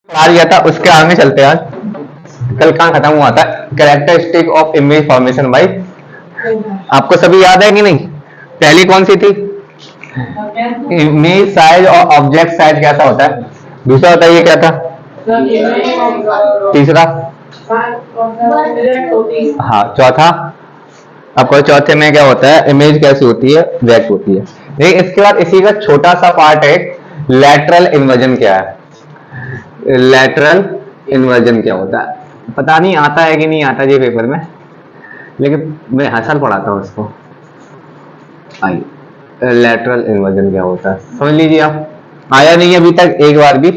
पढ़ा दिया था उसके आगे चलते हैं आज। कल कहाँ खत्म हुआ था? कैरेक्टरिस्टिक ऑफ इमेज फॉर्मेशन भाई, आपको सभी याद है कि नहीं? पहली कौन सी थी? इमेज साइज और ऑब्जेक्ट साइज कैसा होता है। दूसरा बताइए क्या था? तीसरा? हाँ चौथा? आपको चौथे में क्या होता है? इमेज कैसी होती है? व्यक्त होती है। देखिए इसके बाद इसी का छोटा सा पार्ट है, लैटरल इन्वर्जन क्या है। लैटरल इन्वर्जन क्या होता है पता नहीं आता है कि नहीं आता जी पेपर में, लेकिन मैं हर साल पढ़ाता हूँ इसको। आइए लैटरल इन्वर्जन क्या होता है समझ लीजिए आप। आया नहीं अभी तक एक बार भी,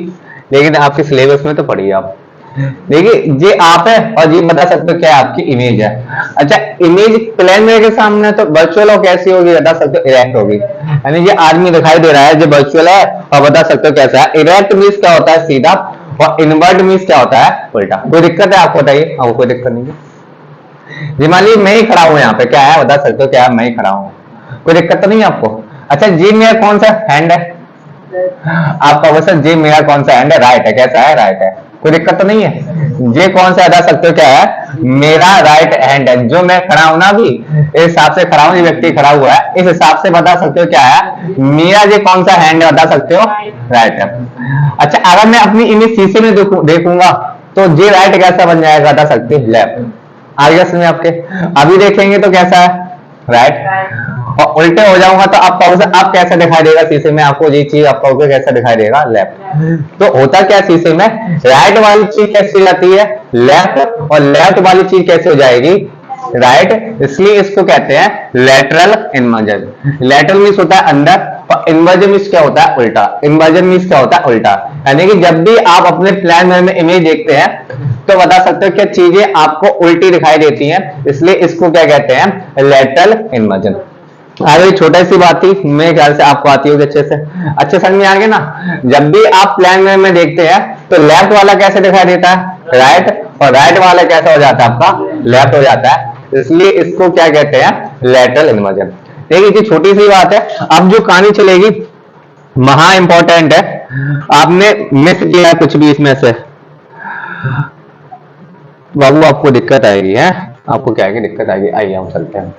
लेकिन आपके सिलेबस में तो पढ़िए आप। देखिए ये आप है और ये बता सकते हो क्या आपकी इमेज है। अच्छा इमेज प्लेन मेरे सामने तो वर्चुअल और कैसी होगी बता सकते हो? इरेक्ट होगी। यानी ये आदमी दिखाई दे रहा है जो वर्चुअल है और बता सकते हो कैसा है। इरेक्ट मीन्स क्या होता है? सीधा। और इनवर्ट मीन्स क्या होता है? उल्टा। कोई दिक्कत है आपको बताइए? आपको कोई दिक्कत नहीं है। जी मान लीजिए मैं ही खड़ा हूं यहाँ पे, क्या है बता सकते हो? क्या है? मैं ही खड़ा हूं, कोई दिक्कत तो नहीं है आपको? अच्छा जी मेरा कौन सा हैंड है? आपका क्वेश्चन जी मेरा कौन सा हैंड है? राइट है। कैसा है? राइट है। कोई दिक्कत तो नहीं है? जे कौन सा बता सकते हो क्या है? मेरा राइट हैंड है। जो मैं खड़ा हूं ना अभी इस हिसाब से खड़ा हूं, ये व्यक्ति खड़ा हुआ है इस हिसाब से बता सकते हो क्या है? मेरा जे कौन सा हैंड है बता सकते हो? राइट है। अच्छा अगर मैं अपनी इमेज शीशे में देखूंगा तो जे राइट कैसा बन जाएगा बता सकते हो? लेफ्ट। आ गया समझ आपके? अभी देखेंगे तो कैसा है? राइट। और उल्टे हो जाऊंगा तो आप कहोगे आप कैसा दिखाई देगा शीशे में? आपको ये चीज आप कहोगे कैसा दिखाई देगा? लेफ्ट। तो होता क्या शीशे में? राइट वाली चीज कैसी जाती है? लेफ्ट। और लेफ्ट वाली चीज कैसे हो जाएगी? राइट। इसलिए इसको कहते हैं लेटरल इन्वर्जन। लेटरल मीन्स होता है अंदर और इन्वर्जन मीन्स क्या होता है? उल्टा। इन्वर्जन मीन्स क्या होता है? उल्टा। यानी कि जब भी आप अपने प्लान में इमेज देखते हैं तो बता सकते हो क्या चीजें आपको उल्टी दिखाई देती हैं, इसलिए इसको क्या कहते हैं? Lateral inversion. आगे छोटा सी बात थी, मेरे ख्याल से आपको आती होगी अच्छे से, अच्छे समझ में आ गया ना। जब भी आप प्लान में देखते हैं तो लेफ्ट वाला कैसे दिखाई देता है? राइट। और राइट वाला कैसा हो जाता है? आपका लेफ्ट हो जाता है। इसलिए इसको क्या कहते हैं? Lateral inversion. देखिए ये छोटी सी बात है। अब जो कहानी चलेगी महा इंपॉर्टेंट है, आपने मिस किया कुछ भी इसमें से बाबू आपको दिक्कत आएगी है। आपको क्या आएगी? दिक्कत आएगी। आइए हम चलते हैं।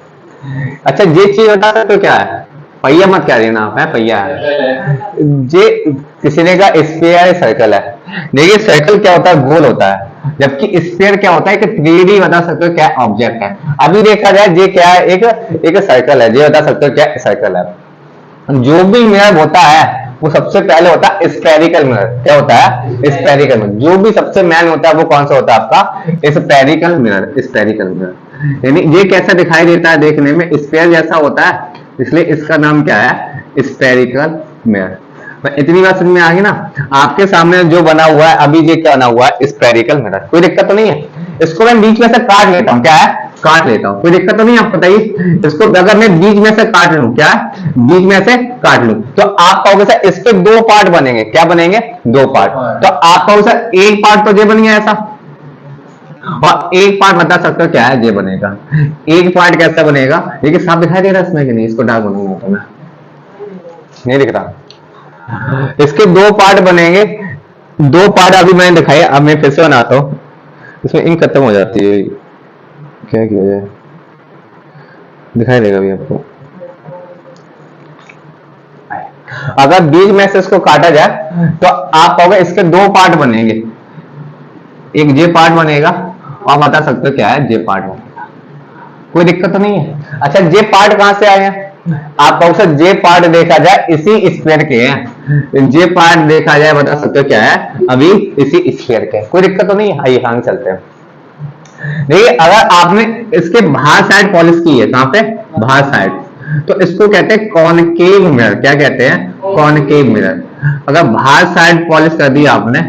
अच्छा ये चीज बता सकते हो क्या है? पहिया मत क्या देना आप, है पहिया है। ये किसी ने कहा स्फीयर है सर्कल है। देखिए सर्कल क्या होता है? गोल होता है, जबकि स्फीयर क्या होता है? कि 3D बता सकते हो क्या? ऑब्जेक्ट है। अभी देखा जाए ये क्या है? एक सर्कल है। ये बता सकते हो क्या? सर्कल है। जो भी मिरर होता है वो सबसे पहले होता है स्फेरिकल मिरर। क्या होता है? Spherical mirror. जो भी सबसे मेन होता है वो कौन सा होता है? आपका स्फेरिकल मिरर। स्फेरिकल मिरर यानी ये कैसा दिखाई देता है? देखने में स्फेयर जैसा होता है, इसलिए इसका नाम क्या है? Spherical mirror. इतनी बात समझ में आ गई ना। आपके सामने जो बना हुआ है अभी, ये क्या बना हुआ है? Spherical mirror. कोई दिक्कत तो नहीं है? इसको मैं बीच में से काट लेता हूँ, क्या है? काट लेता हूं, कोई दिक्कत तो नहीं। आप बताइए इसको अगर मैं बीच में से काट लूं, क्या बीच में से काट लूं तो आप कहोगे सर इसके दो पार्ट बनेंगे। क्या बनेंगे? दो पार्ट। तो आप कहोगे सर एक पार्ट तो ये बन गया ऐसा, और एक पार्ट बता सकते हो क्या है? ये बनेगा। एक पार्ट कैसा बनेगा? देखिए साफ दिखाई दे रहा है इसमें कि नहीं? इसको डार्क बनूंगा तो मैं नहीं दिख रहा। इसके दो पार्ट बनेंगे। दो पार्ट अभी मैंने दिखाई, अब मैं फिर से बनाता हूं। इसमें इंक खत्म हो जाती है, क्या किया जाए? दिखाई देगा अभी आपको। अगर बीच में से इसको काटा जाए तो आप कहोगे इसके दो पार्ट बनेंगे। एक जे पार्ट बनेगा और आप बता सकते हो क्या है? जे पार्ट बनेगा। कोई दिक्कत तो नहीं है? अच्छा जे पार्ट कहां से आए हैं? आप कहोगे सर जे पार्ट देखा जाए इसी स्फीयर के हैं। जे पार्ट देखा जाए बता सकते हो क्या है? अभी इसी स्फीयर के। कोई दिक्कत तो नहीं है? आइए आगे चलते हैं। देखिए अगर आपने इसके बाहर साइड पॉलिश की है, कहां पे? बाहर साइड, तो इसको कहते हैं कॉनकेव मिरर। क्या कहते हैं? Concave mirror. अगर बाहर साइड पॉलिश कर दी आपने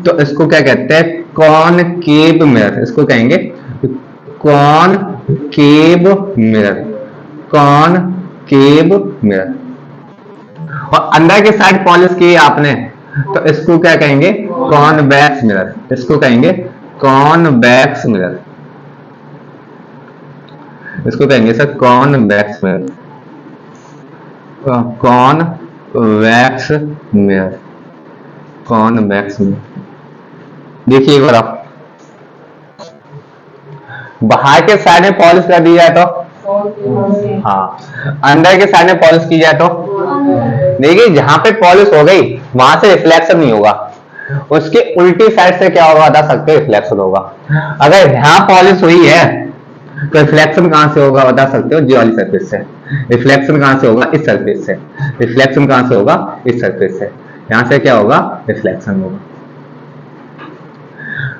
तो इसको क्या कहते हैं? Concave mirror. इसको कहेंगे कॉनकेव मिरर। Concave mirror. और अंदर के साइड पॉलिश की आपने तो इसको क्या कहेंगे? Convex mirror. इसको कहेंगे कॉन्वेक्स मिरर। इसको कहेंगे sir convex mirror. Convex mirror. Convex में देखिए एक बार आप बाहर के साइड में पॉलिश कर दी जाए तो हाँ, अंदर के साइड में पॉलिश की जाए तो देखिए जहां पे पॉलिश हो गई वहां से रिफ्लेक्शन नहीं होगा, उसके उल्टी साइड से क्या होगा बता सकते हो, रिफ्लेक्शन होगा। अगर यहाँ पॉलिश हुई है तो रिफ्लेक्शन कहां से होगा बता सकते हो, जी वाली सरफेस से। रिफ्लेक्शन कहां से होगा, इस सरफेस से। रिफ्लेक्शन कहां से होगा, इस सरफेस से। यहां से क्या होगा, रिफ्लेक्शन होगा।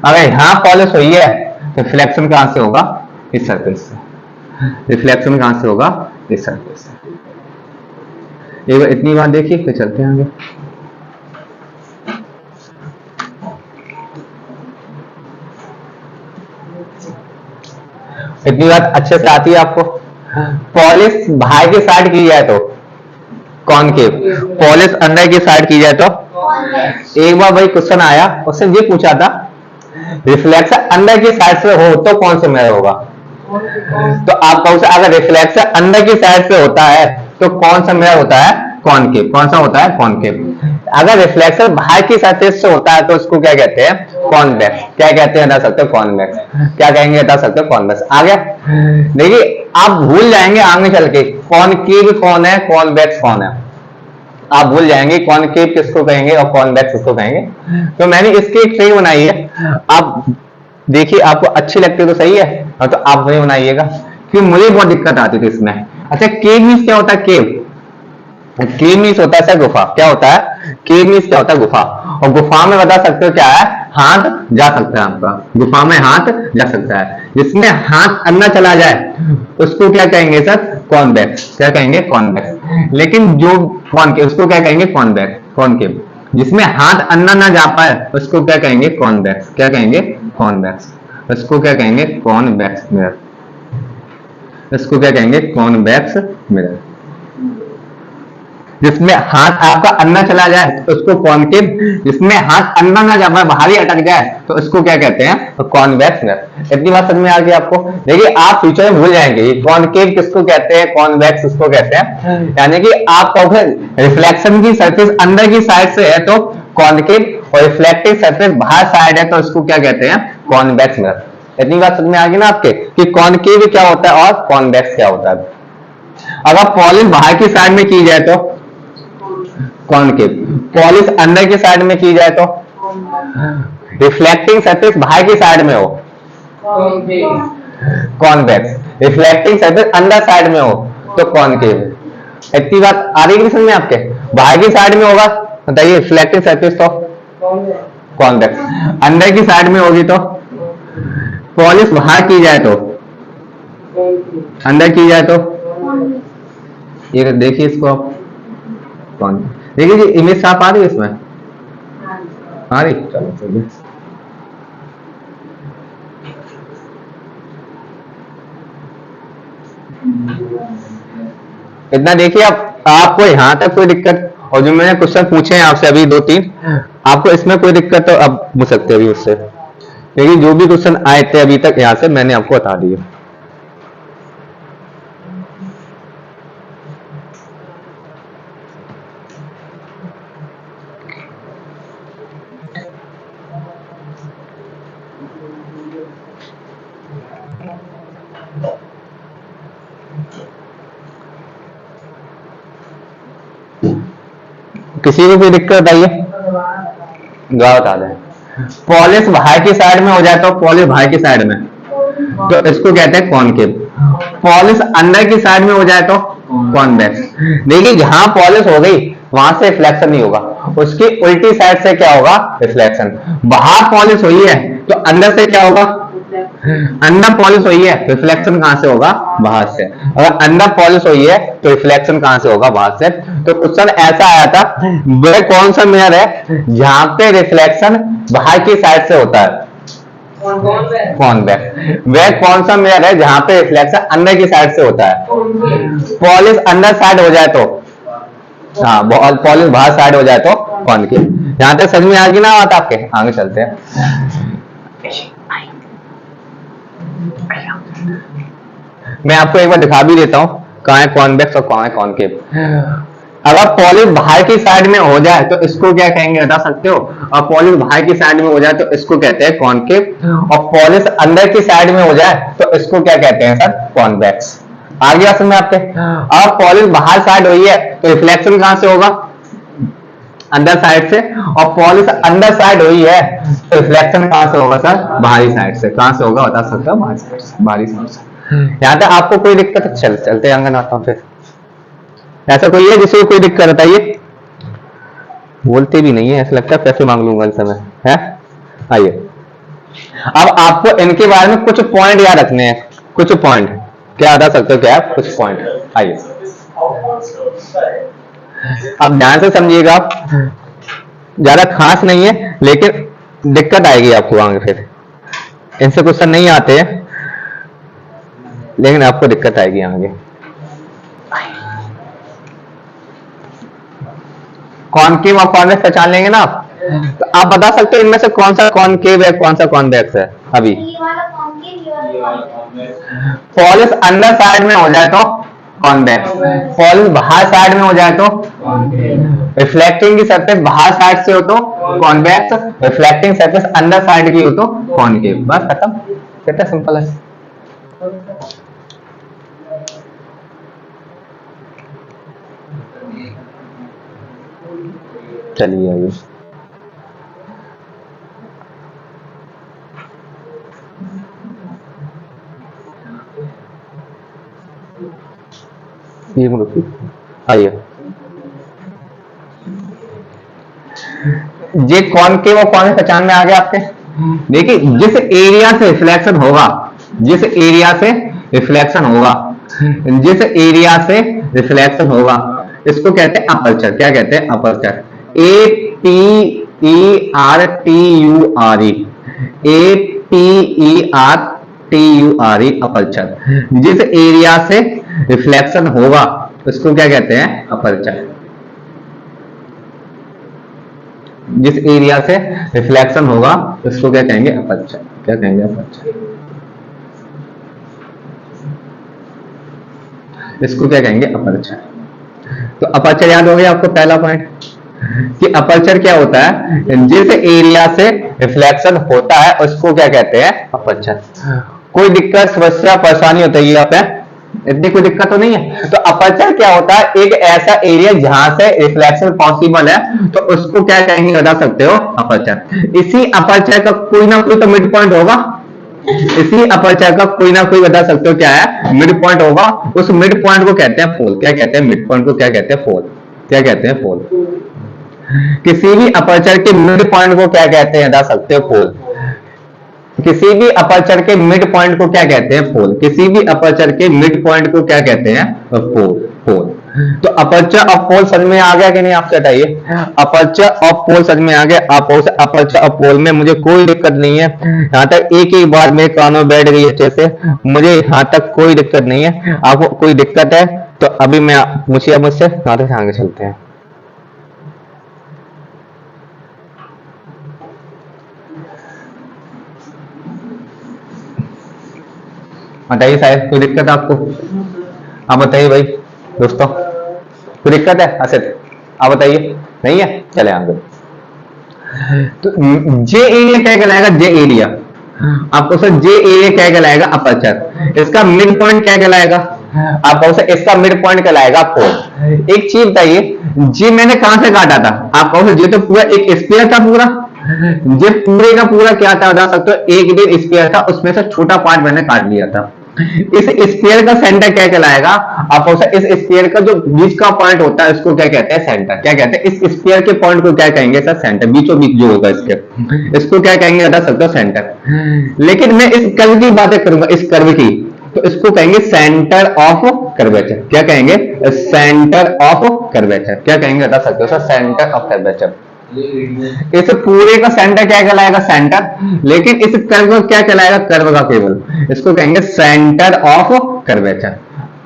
अगर यहाँ पॉलिश हुई है तो रिफ्लेक्शन कहां से होगा, इस सरफेस से। रिफ्लेक्शन कहां से होगा, इस सरफेस से। एक बार इतनी बात देखिए फिर चलते हैं आगे। इतनी बात अच्छे से आती है आपको। पॉलिश बाहर की साइड की जाए तो कॉनकेव, पॉलिश अंदर की साइड की जाए तो। एक बार वही क्वेश्चन आया, उसने ये पूछा था रिफ्लेक्शन अंदर की साइड से हो तो कौन से मिरर होगा, तो आप कहो अगर रिफ्लेक्शन अंदर की साइड से होता है तो कौन सा मिरर होता है, कॉनकेव। कौन सा होता है, कॉनकेव। अगर रिफ्लेक्शन बाहर की सरफेस से होता है तो उसको क्या कहते हैं, कॉन्वेक्स। क्या कहते हैं बता सकते हो, कॉन्वेक्स। क्या कहेंगे बता सकते हो, कॉन्वेक्स। आगे देखिए आप भूल जाएंगे आगे चल के कॉनकेव कौन है, कॉन्वेक्स कौन है। आप भूल जाएंगे कॉनकेव किसको कहेंगे और कॉन्वेक्स किसको कहेंगे। तो मैंने इसकी एक ट्रिक बनाई है, आप देखिए आपको अच्छी लगती है तो सही है, और तो आप वही बनाइएगा कि मुझे बहुत दिक्कत आती थी इसमें। अच्छा केव मीन्स क्या होता है, केव। केव मीन्स होता है सर गुफा। क्या होता है, केव मीन्स क्या होता है, गुफा। और गुफा में बता सकते हो क्या है, हाथ जा सकता है आपका, गुफा में हाथ जा सकता है। जिसमें हाथ अंदर चला जाए उसको क्या कहेंगे सर, कॉन्वेक्स। क्या कहेंगे, कॉन्वेक्स। लेकिन जो कॉनकेव उसको क्या कहेंगे, कॉन्वेक्स, कॉनकेव। जिसमें हाथ अंदर ना जा पाए उसको क्या कहेंगे, कॉन्वेक्स। क्या कहेंगे, कॉन्वेक्स। उसको क्या कहेंगे, कॉन्वेक्स मिरर। इसको क्या कहेंगे, कॉन्वेक्स मिरर। जिसमें हाथ आपका अंदर चला जाए तो उसको कॉनकेव, जिसमें हाथ अंदर ना जा पाए बाहर ही अटक जाए तो उसको क्या कहते हैं, तो कॉन्वेक्स मिरर। इतनी बात समझ में आ गई आपको। देखिए आप फ्यूचर में भूल जाएंगे ये कॉनकेव किसको कहते हैं, कॉन्वेक्स किसको कहते हैं। यानी कि आप कहोगे रिफ्लेक्शन की सरफेस अंदर की साइड से है तो कॉनकेव, और रिफ्लेक्टिव सरफेस बाहर साइड है तो उसको क्या कहते हैं, कॉन्वेक्स मिरर। इतनी बात समझ में आ गई ना आपके कि कॉनकेव क्या होता है और कॉन्वेक्स क्या होता है। अगर पॉलिश बाहर की साइड में की जाए तो कॉनकेव, पॉलिश अंदर की साइड में की जाए तो, रिफ्लेक्टिंग सरफेस बाहर की साइड में हो कॉन्वेक्स, रिफ्लेक्टिंग सरफेस अंदर साइड में हो तो कॉनकेव। इतनी बात आ रही है समझ में आपके। बाहर की साइड में होगा बताइए रिफ्लेक्टिंग सरफेस तो कॉन्वेक्स, अंदर की साइड में होगी तो पॉलिश बाहर की जाए तो, अंदर की जाए तो ये देखिए इसको आप कौन देखिए जी इमेज साफ आ रही है इसमें, आ रही, चलो चलिए। इतना देखिए आप, आपको यहां तक कोई दिक्कत, और जो मैंने क्वेश्चन पूछे हैं आपसे अभी 2-3 आपको इसमें कोई दिक्कत तो अब पूछ सकते हैं अभी उससे, क्योंकि जो भी क्वेश्चन आए थे अभी तक यहां से मैंने आपको बता दिए। किसी को कोई दिक्कत आइए, जवाब बता दें। पॉलिश बाहर की साइड में हो जाए तो, पॉलिश बाहर की साइड में तो इसको कहते हैं कॉनकेव। पॉलिश अंदर की साइड में हो जाए तो कॉन्वेक्स। देखिए जहां पॉलिश हो गई वहां से रिफ्लेक्शन नहीं होगा, उसकी उल्टी साइड से क्या होगा, रिफ्लेक्शन। बाहर पॉलिश हुई है तो अंदर से क्या होगा, अंदर पॉलिश हुई है रिफ्लेक्शन कहां से होगा, बाहर से। अगर अंदर पॉलिश हुई है तो रिफ्लेक्शन कहां से होगा, बाहर से। तो क्वेश्चन ऐसा आया था वह कौन सा मिरर है जहां पे रिफ्लेक्शन बाहर की साइड से होता है, कॉन्वेक्स। वह कौन सा मिरर है जहां पे रिफ्लेक्शन अंदर की साइड से होता है, पॉलिश अंदर साइड हो जाए तो, हाँ पॉलिश बाहर साइड हो जाए तो कॉनकेव। यहां तक समझ में आ गई ना बात आपके, आगे चलते हैं। मैं आपको एक बार दिखा भी देता हूं कहां है कॉन्वेक्स और कहां है कॉनकेव। अगर पॉलिश बाहर की साइड में हो जाए तो इसको क्या कहेंगे बता सकते हो? और पॉलिश बाहर की साइड में हो जाए तो इसको कहते हैं कॉनकेव, और पॉलिश अंदर की साइड में हो जाए तो इसको क्या कहते हैं सर? कॉन्वेक्स। आ गया समझ में आपके? और पॉलिश बाहर साइड हुई है तो रिफ्लेक्शन कहां से होगा? अंदर साइड से, और पॉलिश अंदर साइड हुई है तो रिफ्लेक्शन कहां से होगा सर? बाहरी साइड से। कहां से होगा बता सकते हो? बाहरी साइड से, बाहरी साइड से। यहां तक आपको कोई दिक्कत है? चलते आंगन आता हूं फिर। ऐसा कोई है जिसको कोई दिक्कत बताइए? बोलते भी नहीं है, ऐसा लगता है पैसे मांग लूंगा इस समय है। आइए, अब आपको इनके बारे में कुछ पॉइंट याद रखने हैं। कुछ पॉइंट क्या बता सकते हो? क्या है कुछ पॉइंट? आइए, अब ध्यान से समझिएगा, ज्यादा खास नहीं है लेकिन दिक्कत आएगी आपको आगे। फिर इनसे क्वेश्चन नहीं आते हैं लेकिन आपको दिक्कत आएगी आगे। कॉनकेव और कॉन्वेक्स पहचान लेंगे ना आप, तो आप बता सकते हो इनमें से कौन सा कॉनकेव है कौन सा कॉन्वेक्स है? अभी पॉलिश अंदर साइड में हो जाए तो कॉन्वेक्स, पॉलिश बाहर साइड में हो जाए तो रिफ्लेक्टिंग की सरफेस बाहर साइड से हो तो कॉन्वेक्स, रिफ्लेक्टिंग सरफेस अंदर साइड की हो तो कॉनकेव। बस खत्म, कितना सिंपल है। चलिए आइए, आइए, ये कॉनकेव और कॉन्वेक्स पहचान में आ गया आपके? देखिए, जिस एरिया से रिफ्लेक्शन होगा, जिस एरिया से रिफ्लेक्शन होगा, जिस एरिया से रिफ्लेक्शन होगा, इसको कहते हैं अपर्चर। क्या कहते हैं? अपर्चर। APERTURE, APERTURE, aperture. जिस एरिया से रिफ्लेक्शन होगा उसको क्या कहते हैं? अपर्चर। जिस एरिया से रिफ्लेक्शन होगा उसको क्या कहेंगे? अपर्चर। क्या कहेंगे? अपर्चर। इसको क्या कहेंगे? अपर्चर। तो अपर्चर याद हो गया आपको पहला पॉइंट कि अपर्चर क्या होता है? जिस एरिया से रिफ्लेक्शन होता है उसको क्या कहते हैं? अपर्चर। कोई दिक्कत समस्या परेशानी होती है यहाँ पे? इतनी कोई दिक्कत तो नहीं है। तो अपर्चर क्या होता है? एक ऐसा एरिया जहां से रिफ्लेक्शन पॉसिबल है तो उसको क्या कहेंगे बता सकते हो? अपर्चर। इसी अपर्चर का कोई ना कोई तो मिड पॉइंट होगा, इसी अपर्चर का कोई ना कोई बता सकते हो क्या है? मिड पॉइंट होगा। उस मिड पॉइंट को कहते हैं फोल। क्या कहते हैं? मिड पॉइंट को क्या कहते हैं? फोल। क्या कहते हैं? फोल। किसी भी अपर्चर के मिड पॉइंट को क्या कहते हैं बता सकते हो? फोल। किसी भी अपर्चर के मिड पॉइंट को क्या कहते हैं? फोल। किसी भी अपर्चर के मिड पॉइंट को क्या कहते हैं? फोल। फोल। तो अपर्चर और पोल समझ में आ गया कि नहीं? आप बताइए। अपर्चर और पोल समझ में आ गया? आप अपर्चर और पोल में मुझे कोई दिक्कत नहीं है। यहाँ तक एक ही बार मेरे कानों बैठ गई अच्छे से, मुझे यहाँ तक कोई दिक्कत नहीं है। आपको कोई दिक्कत है तो अभी मैं मुझसे यहाँ तक आगे चलते हैं। बताइए साहब, कोई दिक्कत है आपको? आप बताइए भाई दोस्तों, कोई दिक्कत है? आसिफ आप बताइए। नहीं है? चले आगे। तो जे एरिया क्या कहलाएगा? जे एरिया आपको सर जे एरिया क्या कहलाएगा? अपर्चर। इसका मिड पॉइंट क्या कहलाएगा? आपको सर इसका मिड पॉइंट कहलाएगा फोर। एक चीज बताइए, जे मैंने कहां से काटा था? आप कहो जे तो पूरा एक स्क्वायर था पूरा, जे पूरे का पूरा क्या था बता सकते हो? एक डेढ़ स्क्वायर था, उसमें से छोटा पार्ट मैंने काट लिया था। इस स्फीयर का सेंटर क्या कहलाएगा? आप इस स्फीयर का जो बीच का पॉइंट होता है उसको क्या कहते हैं? सेंटर। क्या कहते हैं? इस स्फीयर के पॉइंट को क्या कहेंगे सर? सेंटर। बीचों बीच जो होगा इसके, इसको क्या कहेंगे बता सकते हो? सेंटर। लेकिन मैं इस कर्व की बातें करूंगा, इस कर्व की, तो इसको कहेंगे सेंटर ऑफ कर्वेचर। क्या कहेंगे? Centre of curvature. क्या कहेंगे बता सकते हो सर? Centre of curvature. इस पूरे का सेंटर क्या कहलाएगा? सेंटर। लेकिन इस कर्व को क्या कहलाएगा? कर्व का केवल, इसको कहेंगे सेंटर ऑफ कर्वेचर।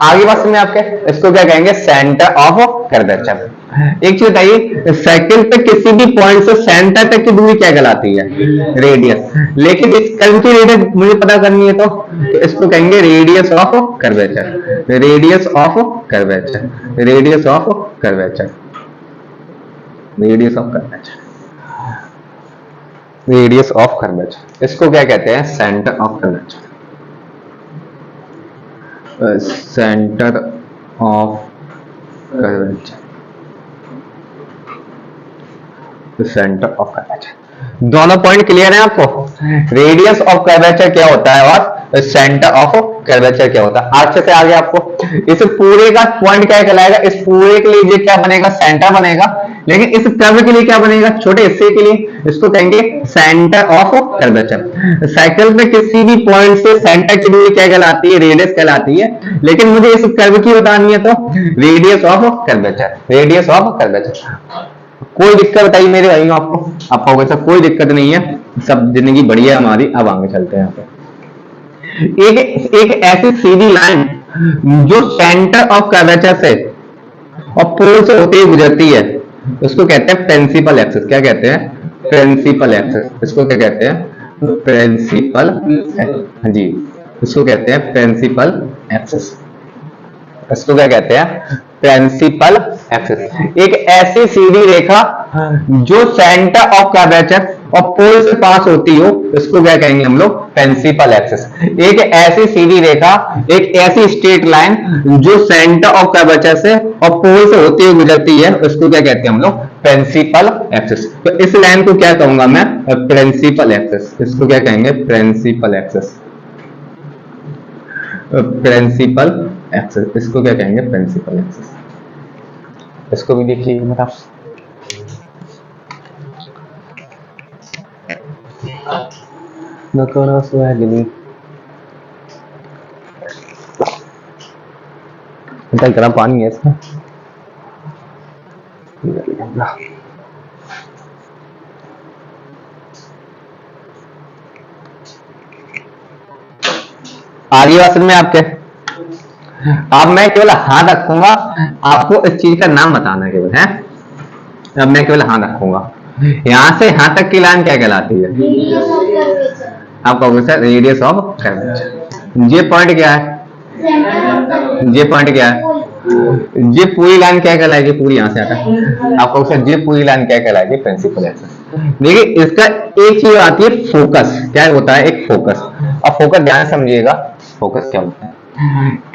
आगे बात समझ में आपके? इसको क्या कहेंगे? Centre of curvature. एक चीज बताइए, सर्किल पे किसी भी पॉइंट से सेंटर तक की दूरी क्या कहलाती है? रेडियस। लेकिन इस कर्व की रेडियस मुझे पता करनी है, तो इसको कहेंगे radius of curvature, radius of curvature, radius of curvature, radius of curvature, radius of curvature. इसको क्या कहते हैं? Centre of curvature, centre of curvature, centre of curvature. दोनों पॉइंट क्लियर है आपको? रेडियस ऑफ कर्वेचर क्या होता है और सेंटर ऑफ कर्वेचर क्या होता है? अच्छे से आगे आपको इस पूरे का पॉइंट क्या कहलाएगा? इस पूरे के लिए क्या बनेगा? सेंटर बनेगा। लेकिन इस कर्व के लिए क्या बनेगा? छोटे हिस्से के लिए इसको कहेंगे सेंटर ऑफ कर्वेचर। साइकिल में किसी भी पॉइंट से सेंटर की दूरी क्या कहलाती है? रेडियस कहलाती है। लेकिन मुझे इस कर्व की बतानी है, तो radius of curvature, radius of curvature. कोई दिक्कत बताइए मेरे भाई आपको? आप कहोगे सर कोई दिक्कत नहीं है, सब जिंदगी बढ़िया हमारी। अब आगे चलते हैं। यहाँ पे एक ऐसी सीधी लाइन जो सेंटर ऑफ कर्वेचर से और पोल से होते हुए गुजरती है, उसको कहते हैं प्रिंसिपल एक्सिस। क्या कहते हैं? Principal axis. इसको क्या कहते हैं? प्रिंसिपल, हाँ जी, इसको कहते हैं प्रिंसिपल एक्सिस। इसको क्या कहते हैं? Principal axis. एक ऐसी सीधी रेखा जो सेंटर ऑफ कर्वेचर और पोल से पास होती हो, इसको क्या कहेंगे हम लोग? Principal axis. एक ऐसी सीधी रेखा, एक ऐसी स्ट्रेट लाइन जो सेंटर ऑफ कर्वेचर से और पोल से होती हुई गुजरती है, उसको क्या कहते हैं हम लोग? Principal axis. तो इस लाइन को क्या कहूंगा मैं? Principal axis. इसको क्या कहेंगे? Principal axis, principal axis. इसको क्या कहेंगे? Principal axis. इसको भी देखिए मतलब गर्म पानी है इसमें। आगे बात में आपके, अब मैं केवल हाथ रखूंगा, आपको इस चीज का नाम बताना केवल है। अब मैं केवल हाथ रखूंगा, यहां से यहां तक की लाइन क्या कहलाती है? आप कहोगे सर रेडियस ऑफ कर्वेचर। ये पॉइंट क्या है? ये पॉइंट क्या है? ये पूरी लाइन क्या कहलाएगी? पूरी यहां से आता आप कहोगे सर ये पूरी लाइन क्या कहलाएगी? Principal axis. देखिए इसका एक चीज आती है फोकस। क्या होता है? एक फोकस। अब फोकस ध्यान समझिएगा, फोकस क्या होता है?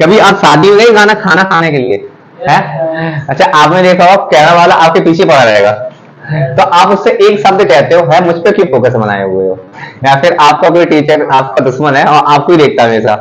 कभी आप शादी में गए गाना खाना खाने के लिए है? अच्छा, आपने देखा हो कैमरा वाला आपके पीछे पड़ा रहेगा, तो आप उससे एक शब्द कहते हो, है मुझ पर क्यों फोकस बनाए हुए हो? या फिर आपका कोई टीचर आपका दुश्मन है और आपको ही देखता है हमेशा,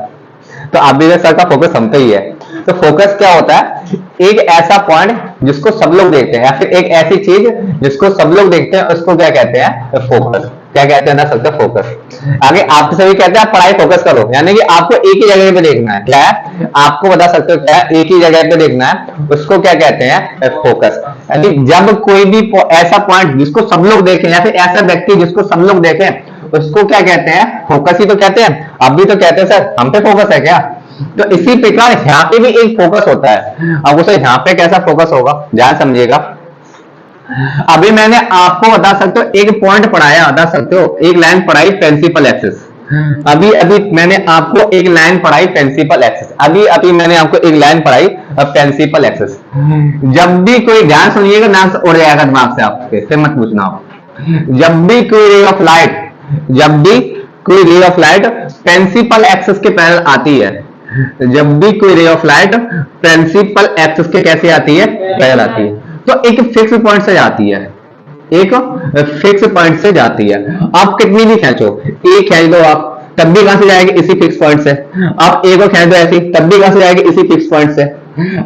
तो आप भी सर का फोकस हम पे ही है। तो फोकस क्या होता है? एक ऐसा पॉइंट जिसको सब लोग देखते हैं, या फिर एक ऐसी चीज जिसको सब लोग देखते हैं, उसको क्या कहते हैं? फोकस। क्या कहते हैं ना सबका? फोकस। आगे आप सभी कहते हैं आप पढ़ाई फोकस करो, यानी कि आपको एक ही जगह पे देखना है। क्या है? आपको बता सकते हो क्या है? एक ही जगह पे देखना है, उसको क्या कहते हैं? फोकस। यानी जब कोई भी ऐसा पॉइंट जिसको सब लोग देखें, या फिर ऐसा व्यक्ति जिसको सब लोग देखें, उसको क्या कहते हैं? फोकस ही तो कहते हैं। अब भी तो कहते हैं सर हम पे फोकस है क्या? तो इसी प्रकार यहाँ पे भी एक फोकस होता है। अब उसे यहाँ पे कैसा फोकस होगा ध्यान समझिएगा। अभी मैंने आपको बता सकते हो एक पॉइंट पढ़ाया, बता सकते हो एक लाइन पढ़ाई प्रिंसिपल एक्सिस। अभी अभी मैंने आपको एक लाइन पढ़ाई प्रिंसिपल एक्सिस। अभी अभी मैंने आपको एक लाइन पढ़ाई प्रिंसिपल एक्सिस। जब भी कोई, ध्यान सुनिएगा, नाम से उड़ जाएगा दिमाग से आपके, फिर मत पूछना आप। जब भी कोई रे ऑफ लाइट, जब भी कोई ray of light principal axis के पैरेलल आती है, जब भी कोई ray of light principal axis के कैसे आती है? पैरेलल आती है, तो एक फिक्स पॉइंट से जाती है, एक फिक्स पॉइंट से जाती है। आप कितनी भी खींचो, एक खींच दो आप, तब भी कहां से जाएगी? इसी फिक्स पॉइंट से। आप एक को खींच दो ऐसी, तब भी कहां से जाएगी? इसी फिक्स पॉइंट से।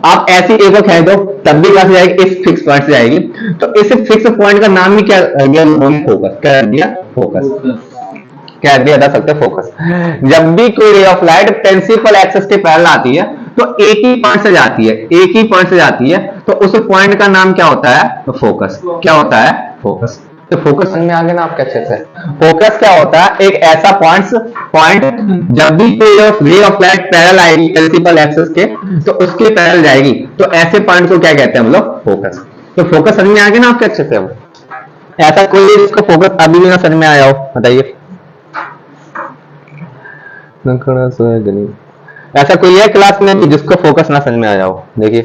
आप ऐसी एक को खींच दो, तब भी कहां से जाएगी? इस फिक्स पॉइंट से जाएगी। तो इस फिक्स पॉइंट का नाम ही क्या दिया? फोकस। क्या दिया? फोकस। क्या दिया जा सकता है? फोकस। जब भी कोई ray of light principal axis के पैरेलल आती है, तो एक ही पॉइंट से जाती है, एक ही पॉइंट से जाती है, तो उस पॉइंट का नाम क्या होता है? तो फोकस। क्या होता है? फोकस। तो फोकस समझ में आ गया ना आपके अच्छे से? फोकस क्या होता है? एक ऐसा पॉइंट जब भी कोई रे ऑफ लाइट पैरेलल आएगी प्रिंसिपल एक्सिस के, तो उसके पैरेलल जाएगी, तो ऐसे पॉइंट को क्या कहते हैं हम लोग? फोकस। तो फोकस समझ में आ गया ना आपके अच्छे से? अब ऐसा कोई है जिसको फोकस अभी भी ना समझ में आया हो, बताइए। ऐसा कोई है क्लास में जिसको फोकस ना समझ में आया हो? देखिए,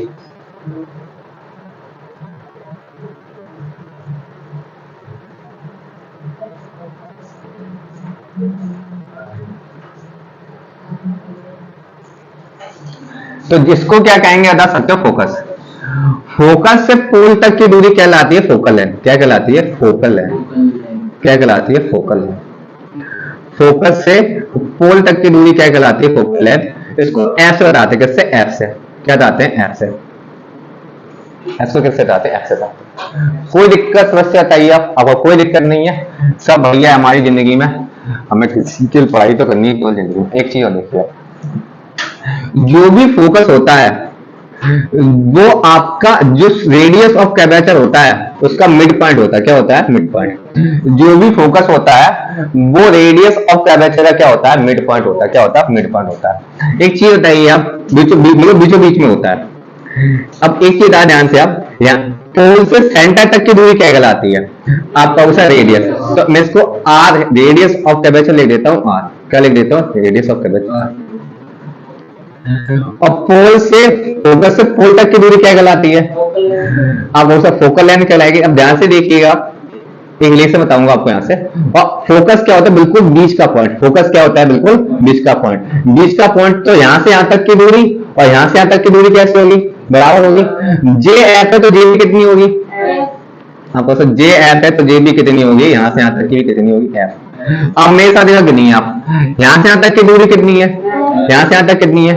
तो जिसको क्या कहेंगे बता सकते हो? फोकस। फोकस से पोल तक की दूरी कहलाती है फोकल लेंथ। क्या कहलाती है? Focal length. क्या कहलाती है? Focal length. फोकस से पोल तक की दूरी क्या कहलाती है? Focal length. इसको एफ से बताते हैं। किससे? एफ से। क्या बताते हैं? एफ से। एफ को किससे बताते हैं? एफ से बताते हैं। कोई दिक्कत समस्या बताइए आप? आपको कोई दिक्कत नहीं है? सब बढ़िया है हमारी जिंदगी में। हमें किसी की पढ़ाई तो करनी है केवल जिंदगी में। एक चीज और देखिए, जो भी फोकस होता है वो आपका जो रेडियस ऑफ कर्वेचर होता है उसका मिड पॉइंट होता है। क्या होता है? Mid point. जो भी फोकस होता है वो रेडियस ऑफ कर्वेचर का क्या होता है? मिड पॉइंट होता है। क्या होता है? मिड पॉइंट होता है। एक चीज बताइए आप, बीचों बीच में होता है। अब एक चीज ध्यान से, आप यहाँ पोल से सेंटर तक की दूरी क्या कहलाती है? आपका उसे रेडियस। तो मैं इसको आर, रेडियस ऑफ कर्वेचर लिख देता हूँ आर। क्या लिख देता हूँ? Radius of curvature. और पोल से फोकस से पोल तक की दूरी क्या कहलाती है? आप वो सब फोकल लेंथ कहलाएगी। अब ध्यान से देखिएगा, इंग्लिश से बताऊंगा आपको यहाँ से। और फोकस क्या होता है? बिल्कुल बीच का पॉइंट। फोकस क्या होता है? बिल्कुल बीच का पॉइंट। बीच का पॉइंट तो यहाँ से यहाँ तक की दूरी और यहाँ से यहाँ तक की दूरी कैसे होगी? बराबर होगी। जे एफ है तो जे भी कितनी होगी? आपको जे एफ है तो जे भी कितनी होगी? यहाँ से यहाँ तक की भी कितनी होगी? एफ। अब मेरे साथ देखो कितनी है आप, यहाँ से यहाँ तक की दूरी कितनी है? यहाँ से यहाँ तक कितनी है?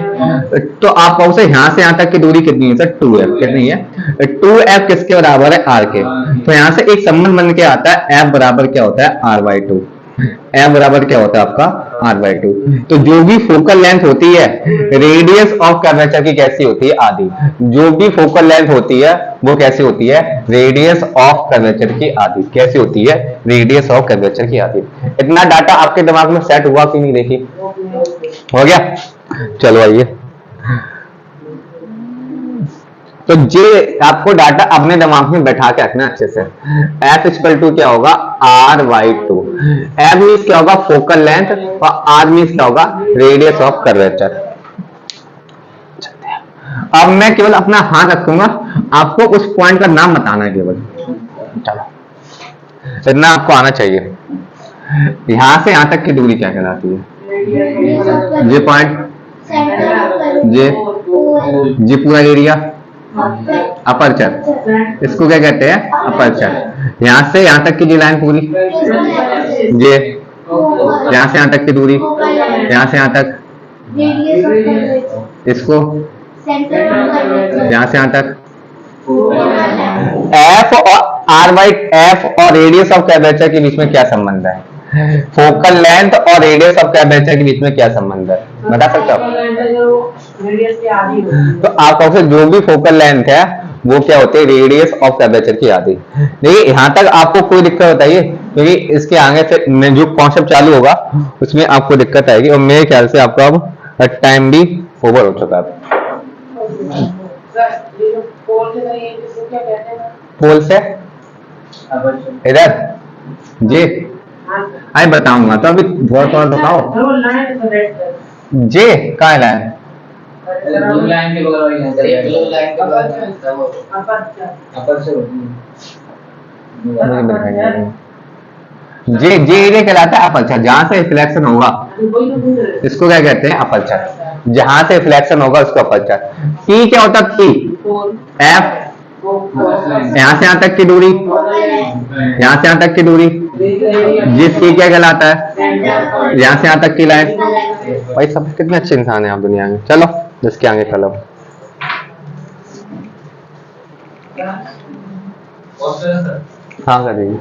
तो आप कहो से यहाँ से यहाँ तक की दूरी कितनी है सर? 2f। कितनी है? 2f किसके बराबर है? r के। तो यहाँ से एक संबंध बन के आता है f बराबर क्या होता है? r/2। f बराबर क्या होता है आपका? r/2। तो जो भी फोकल लेंथ होती है रेडियस ऑफ कर्वेचर की कैसी होती है? आधी। जो भी फोकल लेंथ होती है वो कैसी होती है? रेडियस ऑफ कर्वेचर की आधी। कैसी होती है? रेडियस ऑफ कर्वेचर की आधी। इतना डाटा आपके दिमाग में सेट हुआ कि नहीं? देखिए, हो गया। चलो आइए, तो जे आपको डाटा अपने दिमाग में बैठा के रखना अच्छे से। F इक्वल टू क्या होगा? r/2। F मीन्स क्या होगा? Focal length. और R मीन्स क्या होगा? Radius of curvature. अब मैं केवल अपना हाथ रखूंगा, आपको उस पॉइंट का नाम बताना है केवल। चलो, इतना आपको आना चाहिए। यहां से यहां तक की दूरी क्या कहलाती है? ये पॉइंट, ये पूरा एरिया अपर्चर। इसको क्या कहते हैं? अपर्चर। यहां से यहां तक की लाइन पूरी, ये यहां से यहां तक की दूरी, यहां से यहां तक, इसको यहां से यहां तक। एफ और r/f और रेडियस ऑफ कर्वेचर के बीच में क्या संबंध है? फोकल लेंथ और रेडियस ऑफ कर्वेचर के बीच में क्या संबंध है? बता सकते हो? तो आप कहोगे जो भी फोकल लेंथ है वो क्या होती है? रेडियस ऑफ कर्वेचर की आधी। देखिए, यहां तक आपको कोई दिक्कत बताइए, क्योंकि इसके आगे से जो कॉन्सेप्ट चालू होगा उसमें आपको दिक्कत आएगी। और मेरे ख्याल से आपका अब टाइम भी ओवर हो चुका है। पोल से इधर जी आई बताऊंगा, तो अभी थोड़ा बताओ। जे कहाँ है लाइन? लाइन के बगल वाली लाइन के बाद जे जे एरिया कहलाता है अपर्चर। जहां से रिफ्लेक्शन होगा इसको क्या कहते हैं? अपर्चर। जहां से रिफ्लेक्शन होगा उसको अपर्चर। टी क्या होता है? टी एफ, यहां से यहां तक की दूरी, यहां से यहां तक की दूरी। जिसकी क्या कहलाता है? यहां से यहां तक की लाइन। भाई सब कितने अच्छे इंसान हैं आप दुनिया में। चलो जिसके आगे चलो, हाँ करिए।